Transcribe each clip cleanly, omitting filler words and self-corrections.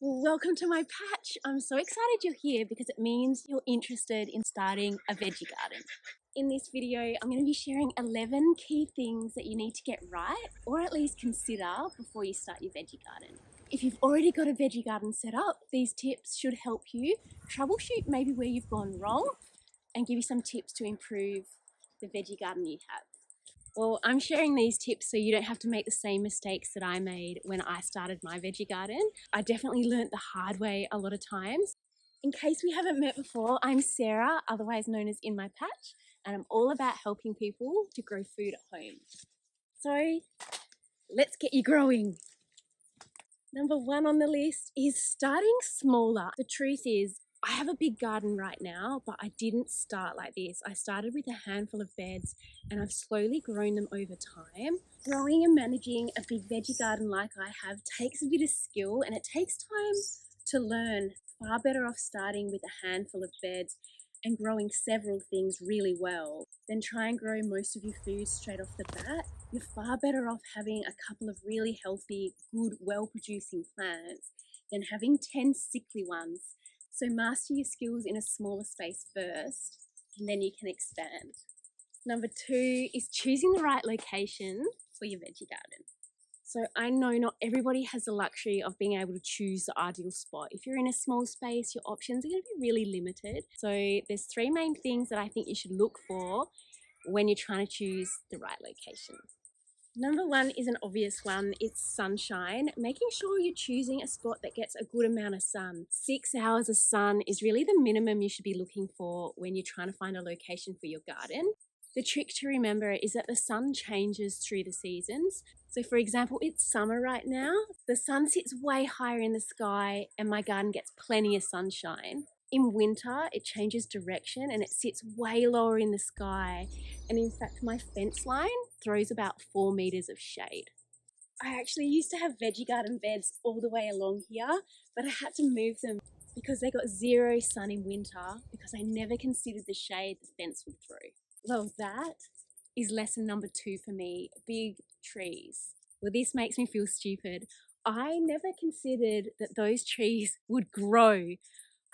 Well, welcome to my patch. I'm so excited you're here because it means you're interested in starting a veggie garden. In this video, I'm going to be sharing 11 key things that you need to get right or at least consider before you start your veggie garden. If you've already got a veggie garden set up, these tips should help you troubleshoot maybe where you've gone wrong and give you some tips to improve the veggie garden you have. Well, I'm sharing these tips so you don't have to make the same mistakes that I made when I started my veggie garden. I definitely learnt the hard way a lot of times. In case we haven't met before, I'm Sarah, otherwise known as In My Patch, and I'm all about helping people to grow food at home. So let's get you growing. Number one on the list is starting smaller. The truth is, I have a big garden right now, but I didn't start like this. I started with a handful of beds and I've slowly grown them over time. Growing and managing a big veggie garden like I have takes a bit of skill and it takes time to learn. Far better off starting with a handful of beds and growing several things really well than try and grow most of your food straight off the bat. You're far better off having a couple of really healthy, good, well-producing plants than having 10 sickly ones. So master your skills in a smaller space first, and then you can expand. Number two is choosing the right location for your veggie garden. So I know not everybody has the luxury of being able to choose the ideal spot. If you're in a small space, your options are going to be really limited. So there's three main things that I think you should look for when you're trying to choose the right location. Number one is an obvious one. It's sunshine. Making sure you're choosing a spot that gets a good amount of sun. 6 hours of sun is really the minimum you should be looking for when you're trying to find a location for your garden. The trick to remember is that the sun changes through the seasons. So for example, it's summer right now. The sun sits way higher in the sky and my garden gets plenty of sunshine. In winter, it changes direction and it sits way lower in the sky. And in fact, my fence line throws about 4 meters of shade. I actually used to have veggie garden beds all the way along here, but I had to move them because they got zero sun in winter because I never considered the shade the fence would throw. Well, that is lesson number 2 for me, big trees. Well, this makes me feel stupid. I never considered that those trees would grow.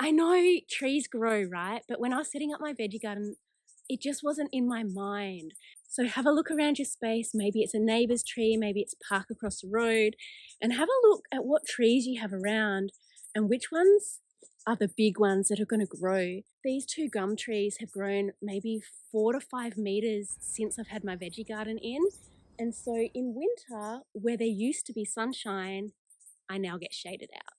I know trees grow, right? But when I was setting up my veggie garden, it just wasn't in my mind. So have a look around your space. Maybe it's a neighbour's tree, maybe it's a park across the road, and have a look at what trees you have around and which ones are the big ones that are going to grow. These 2 gum trees have grown maybe 4 to 5 meters since I've had my veggie garden in. And so in winter, where there used to be sunshine, I now get shaded out.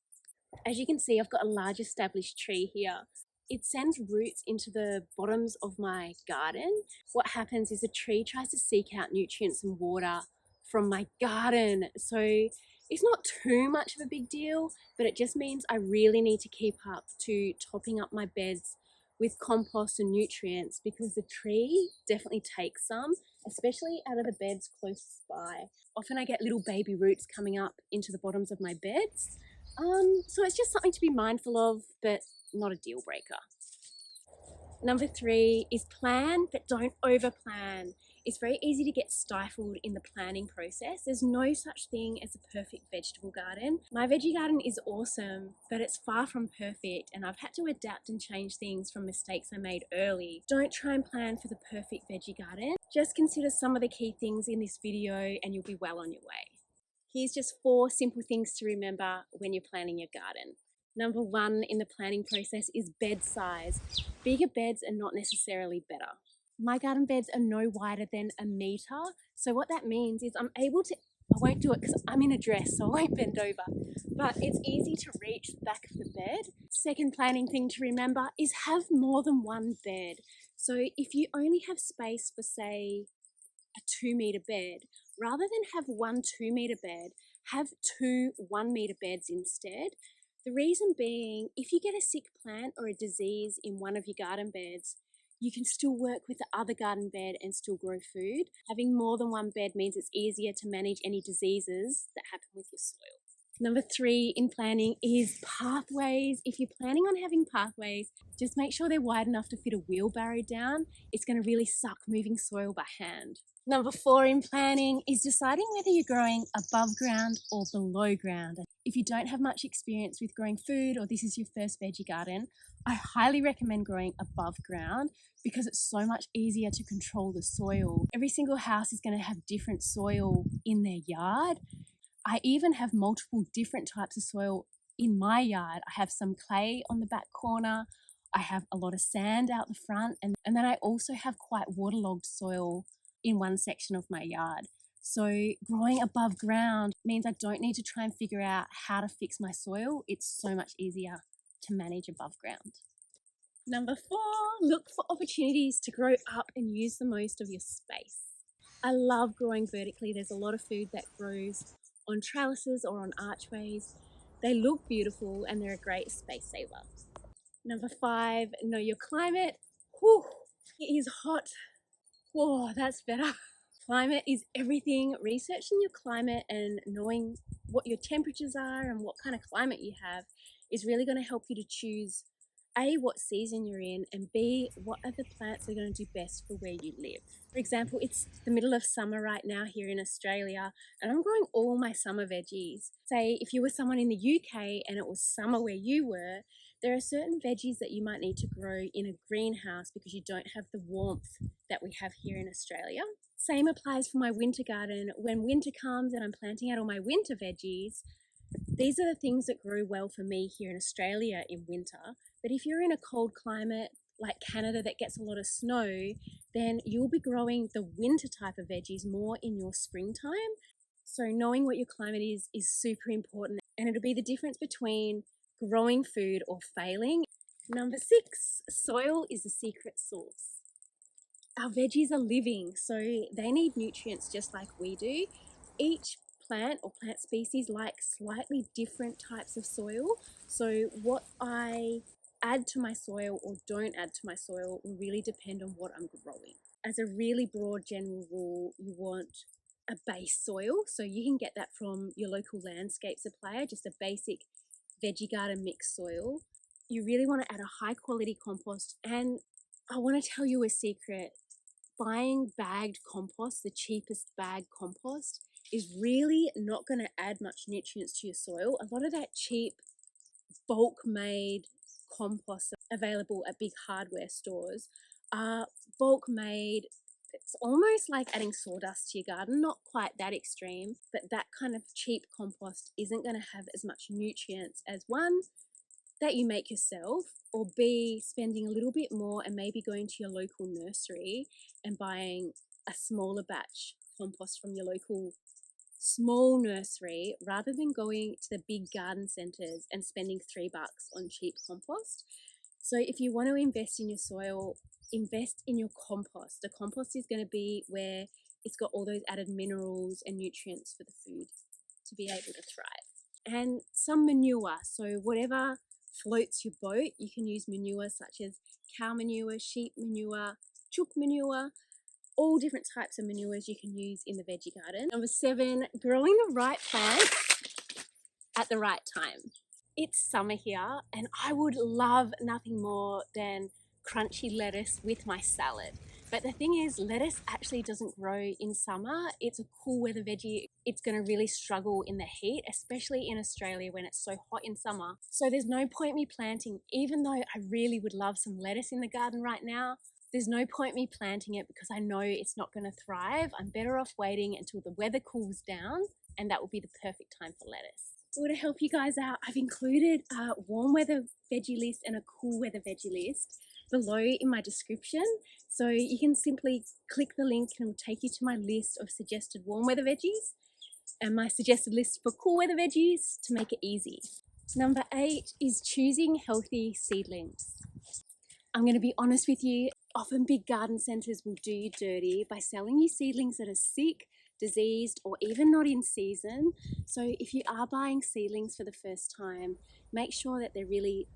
As you can see, I've got a large established tree here. It sends roots into the bottoms of my garden. What happens is the tree tries to seek out nutrients and water from my garden. So it's not too much of a big deal, but it just means I really need to keep up to topping up my beds with compost and nutrients because the tree definitely takes some, especially out of the beds close by. Often I get little baby roots coming up into the bottoms of my beds. So it's just something to be mindful of, but not a deal breaker. Number 3 is plan, but don't over plan. It's very easy to get stifled in the planning process. There's no such thing as a perfect vegetable garden. My veggie garden is awesome, but it's far from perfect, and I've had to adapt and change things from mistakes I made early. Don't try and plan for the perfect veggie garden. Just consider some of the key things in this video and you'll be well on your way. Here's just 4 simple things to remember when you're planning your garden. Number 1 in the planning process is bed size. Bigger beds are not necessarily better. My garden beds are no wider than 1 meter. So what that means is I won't do it because I'm in a dress, so I won't bend over. But it's easy to reach the back of the bed. Second planning thing to remember is have more than 1 bed. So if you only have space for, say, a 2-meter bed, rather than have 1 2-meter bed, have 2 1-meter beds instead. The reason being, if you get a sick plant or a disease in one of your garden beds, you can still work with the other garden bed and still grow food. Having more than 1 bed means it's easier to manage any diseases that happen with your soil. Number 3 in planning is pathways. If you're planning on having pathways, just make sure they're wide enough to fit a wheelbarrow down. It's going to really suck moving soil by hand. Number 4 in planning is deciding whether you're growing above ground or below ground. If you don't have much experience with growing food or this is your first veggie garden, I highly recommend growing above ground because it's so much easier to control the soil. Every single house is going to have different soil in their yard. I even have multiple different types of soil in my yard. I have some clay on the back corner. I have a lot of sand out the front, and then I also have quite waterlogged soil in one section of my yard. So growing above ground means I don't need to try and figure out how to fix my soil. It's so much easier to manage above ground. Number 4, look for opportunities to grow up and use the most of your space. I love growing vertically. There's a lot of food that grows on trellises or on archways. They look beautiful and they're a great space saver. Number 5, know your climate. Whew, it is hot. Whoa, that's better. Climate is everything. Researching your climate and knowing what your temperatures are and what kind of climate you have is really going to help you to choose A, what season you're in, and B, what other plants are going to do best for where you live. For example, it's the middle of summer right now here in Australia, and I'm growing all my summer veggies. Say if you were someone in the UK and it was summer where you were, there are certain veggies that you might need to grow in a greenhouse because you don't have the warmth that we have here in Australia. Same applies for my winter garden. When winter comes and I'm planting out all my winter veggies, these are the things that grow well for me here in Australia in winter. But if you're in a cold climate like Canada that gets a lot of snow, then you'll be growing the winter type of veggies more in your springtime. So knowing what your climate is super important, and it'll be the difference between growing food or failing. Number 6, soil is the secret sauce. Our veggies are living, so they need nutrients just like we do. Each plant or plant species likes slightly different types of soil. So what I add to my soil or don't add to my soil will really depend on what I'm growing. As a really broad general rule, you want a base soil. So you can get that from your local landscape supplier, just a basic veggie garden mix soil. You really want to add a high quality compost, and I want to tell you a secret. Buying bagged compost, the cheapest bag compost, is really not going to add much nutrients to your soil. A lot of that cheap bulk made compost available at big hardware stores are bulk made. It's almost like adding sawdust to your garden, not quite that extreme, but that kind of cheap compost isn't going to have as much nutrients as one that you make yourself, or B, spending a little bit more and maybe going to your local nursery and buying a smaller batch compost from your local small nursery rather than going to the big garden centres and spending $3 on cheap compost. So if you want to invest in your soil, invest in your compost. The compost is going to be where it's got all those added minerals and nutrients for the food to be able to thrive. And some manure, so whatever floats your boat. You can use manure such as cow manure, sheep manure, chook manure, all different types of manures you can use in the veggie garden. Number 7, growing the right plants at the right time. It's summer here and I would love nothing more than crunchy lettuce with my salad. But the thing is, lettuce actually doesn't grow in summer. It's a cool weather veggie. It's going to really struggle in the heat, especially in Australia when it's so hot in summer. So there's no point me planting, even though I really would love some lettuce in the garden right now. There's no point me planting it because I know it's not going to thrive. I'm better off waiting until the weather cools down, and that will be the perfect time for lettuce. So to help you guys out, I've included a warm weather veggie list and a cool weather veggie list below in my description. So you can simply click the link and it will take you to my list of suggested warm weather veggies and my suggested list for cool weather veggies to make it easy. Number 8 is choosing healthy seedlings. I'm going to be honest with you, often big garden centres will do you dirty by selling you seedlings that are sick, diseased, or even not in season. So if you are buying seedlings for the first time, make sure that they're really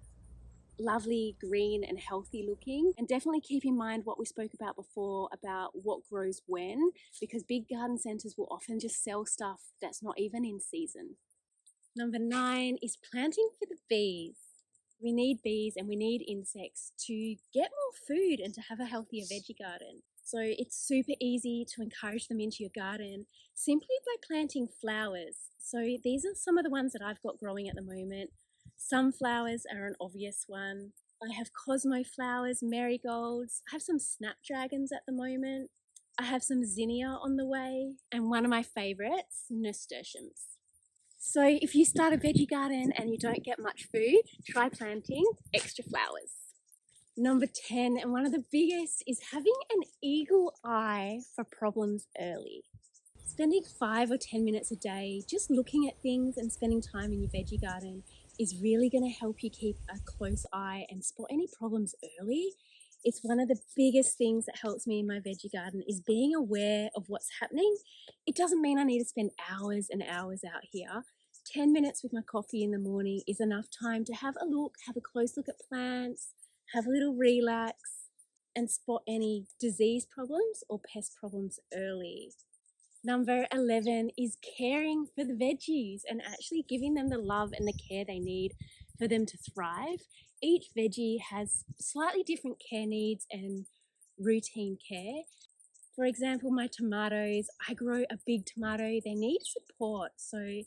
lovely, green and healthy looking, and definitely keep in mind what we spoke about before about what grows when, because big garden centres will often just sell stuff that's not even in season. Number 9 is planting for the bees. We need bees and we need insects to get more food and to have a healthier veggie garden. So it's super easy to encourage them into your garden simply by planting flowers. So these are some of the ones that I've got growing at the moment. Sunflowers are an obvious one. I have cosmo flowers, marigolds. I have some snapdragons at the moment. I have some zinnia on the way, and one of my favorites, nasturtiums. So if you start a veggie garden and you don't get much food, try planting extra flowers. Number 10, and one of the biggest, is having an eagle eye for problems early. Spending 5 or 10 minutes a day just looking at things and spending time in your veggie garden is really going to help you keep a close eye and spot any problems early. It's one of the biggest things that helps me in my veggie garden is being aware of what's happening. It doesn't mean I need to spend hours and hours out here. 10 minutes with my coffee in the morning is enough time to have a look, have a close look at plants, have a little relax, and spot any disease problems or pest problems early. Number 11 is caring for the veggies and actually giving them the love and the care they need for them to thrive. Each veggie has slightly different care needs and routine care. For example, my tomatoes, I grow a big tomato, they need support. So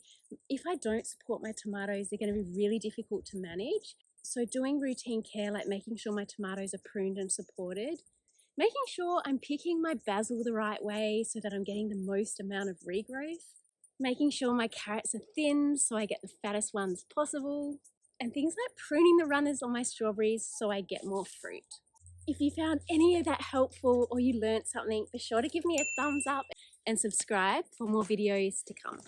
if I don't support my tomatoes, they're going to be really difficult to manage. So doing routine care, like making sure my tomatoes are pruned and supported, making sure I'm picking my basil the right way so that I'm getting the most amount of regrowth, making sure my carrots are thin so I get the fattest ones possible, and things like pruning the runners on my strawberries so I get more fruit. If you found any of that helpful or you learnt something, be sure to give me a thumbs up and subscribe for more videos to come.